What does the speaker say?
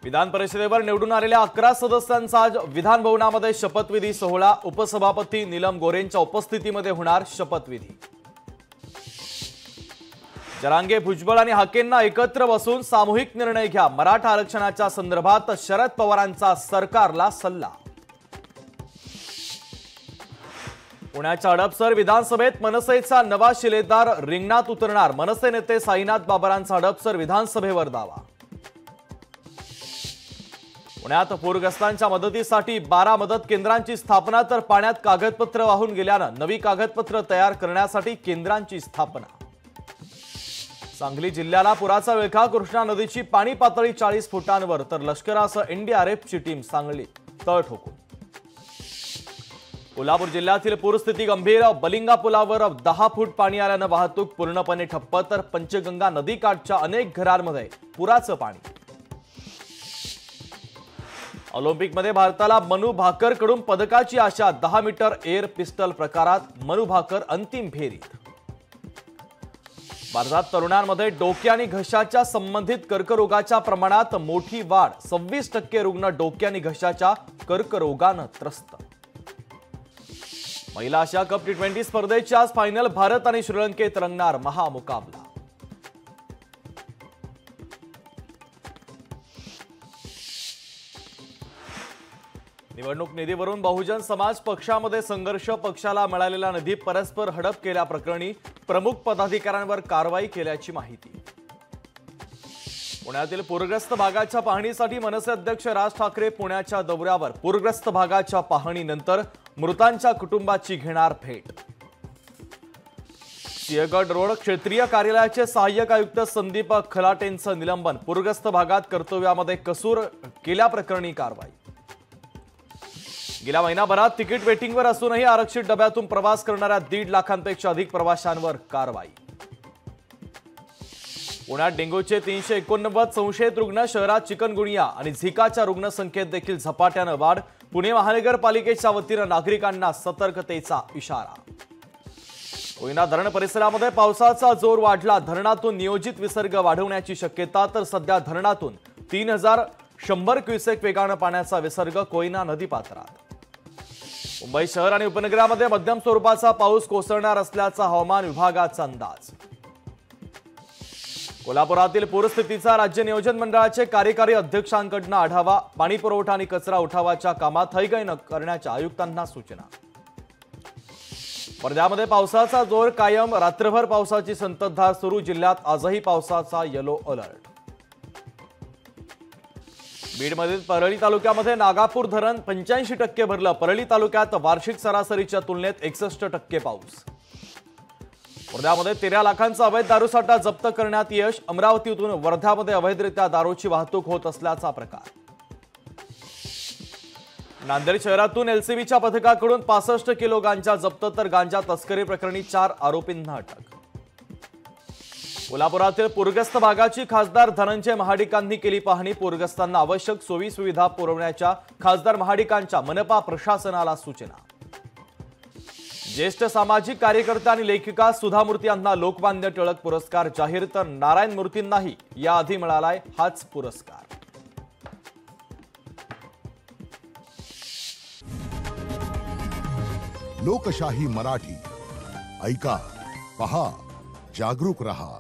विधान परिषदेवर निवडून आलेल्या 11 सदस्यांचा आज विधान भवनामध्ये शपथविधी सोहळा। उपसभापती नीलम गोरेंच्या उपस्थितीमध्ये होणार शपथविधी। जरांगे, भुजबळ आणि हाकेंना एकत्र बसून सामूहिक निर्णय घ्या। मराठा आरक्षणाच्या संदर्भात शरद पवारांचा सरकारला सल्ला। पुण्याच्या हडपसर विधानसभेत मनसेचा नवा शिलेदार रिंगणात उतरणार। मनसे नेते साईनाथ बाबरांचा हडपसर विधानसभेवर दावा। पुण्यात पूरग्रस्तांच्या मदतीसाठी 12 मदत केंद्रांची स्थापना, तर पाण्यात कागदपत्र वाहून गेल्यानं नवी कागदपत्र तयार करण्यासाठी केंद्रांची स्थापना। सांगली जिल्ह्याला पुराचा विळखा। कृष्णा नदीची पाणी पातळी 40 फुटांवर, तर लष्करासह एनडीआरएफची टीम सांगली तळ ठोकून। कोल्हापूर जिल्ह्यातील पूरस्थिती गंभीर। बलिंगा पुलावर 10 फूट पाणी आल्यानं वाहतूक पूर्णपणे ठप्प, तर पंचगंगा नदीकाठच्या अनेक घरांमध्ये पुराचं पाणी। ऑलिम्पिकमध्ये भारताला मनू भाकरकडून पदकाची आशा। 10 मीटर एअर पिस्टल प्रकारात मनू भाकर अंतिम फेरीत। भारतात तरुणांमध्ये डोके आणि घशाच्या संबंधित कर्करोगाच्या प्रमाणात मोठी वाढ। 26% रुग्ण डोके आणि घशाच्या कर्करोगानं त्रस्त। महिला आशिया कप T20 स्पर्धेची आज फायनल। भारत आणि श्रीलंकेत रंगणार महामुकाबला। निवडणूक निधीवरून बहुजन समाज पक्षामध्ये संघर्ष। पक्षाला मिळालेला निधी परस्पर हडप केल्याप्रकरणी प्रमुख पदाधिकाऱ्यांवर कारवाई केल्याची माहिती। पुण्यातील पूरग्रस्त भागाच्या पाहणीसाठी मनसे अध्यक्ष राज ठाकरे पुण्याच्या दौऱ्यावर। पूरग्रस्त भागाच्या पाहणीनंतर मृतांच्या कुटुंबाची घेणार भेट। सिंहगड रोड क्षेत्रीय कार्यालयाचे सहाय्यक आयुक्त संदीप खलाटेंचं निलंबन। पूरग्रस्त भागात कर्तव्यामध्ये कसूर केल्याप्रकरणी कारवाई। गेल्या महिनाभरात तिकीट वेटिंगवर असूनही आरक्षित डब्यातून प्रवास करणाऱ्या 1.5 लाखांपेक्षा अधिक प्रवाशांवर कारवाई। पुण्यात डेंग्यूचे 389 संशयित रुग्ण। शहरात चिकनगुनिया आणि झिकाच्या रुग्णसंख्येत देखील झपाट्यानं वाढ। पुणे महानगरपालिकेच्या वतीनं नागरिकांना सतर्कतेचा इशारा। कोयना धरण परिसरामध्ये पावसाचा जोर वाढला। धरणातून नियोजित विसर्ग वाढवण्याची शक्यता, तर सध्या धरणातून 3100 क्युसेक वेगानं पाण्याचा विसर्ग कोयना नदीपात्रात। मुंबई शहर आणि उपनगरामध्ये मध्यम स्वरूपाचा पाऊस कोसळणार असल्याचा हवामान विभागाचा अंदाज। कोल्हापुरातील पूरस्थितीचा राज्य नियोजन मंडळाचे कार्यकारी अध्यक्षांकडून आढावा। पाणी पुरवठा आणि कचरा उठावाच्या कामात हयगय न करण्याच्या आयुक्तांना सूचना। वर्ध्यामध्ये पावसाचा जोर कायम। रात्रभर पावसाची संततधार सुरू। जिल्ह्यात आजही पावसाचा येलो अलर्ट। बीडमधील परळी तालुक्यामध्ये नागापूर धरण 85% भरलं। परळी तालुक्यात वार्षिक सरासरीच्या तुलनेत 61% पाऊस। वर्ध्यामध्ये 13 लाखांचा अवैध दारूसाठा जप्त करण्यात यश। अमरावतीतून वर्ध्यामध्ये अवैधरित्या दारूची वाहतूक होत असल्याचा प्रकार। नांदेड शहरातून एलसीबीच्या पथकाकडून 65 किलो गांजा जप्त, तर गांजा तस्करी प्रकरणी 4 आरोपींना अटक। कोल्हापुरातील पूरग्रस्त भागाची खासदार धनंजय महाडिकांनी केली पाहणी। पूरग्रस्तांना आवश्यक सोयी सुविधा पुरवण्याच्या खासदार महाडिकांच्या मनपा प्रशासनाला सूचना। ज्येष्ठ सामाजिक कार्यकर्ता आणि लेखिका सुधा मूर्ती यांना लोकमान्य टिळक पुरस्कार जाहीर, तर नारायण मूर्तींनाही याआधी मिळालाय हाच पुरस्कार। लोकशाही मराठी ऐका, पहा, जागरूक रहा।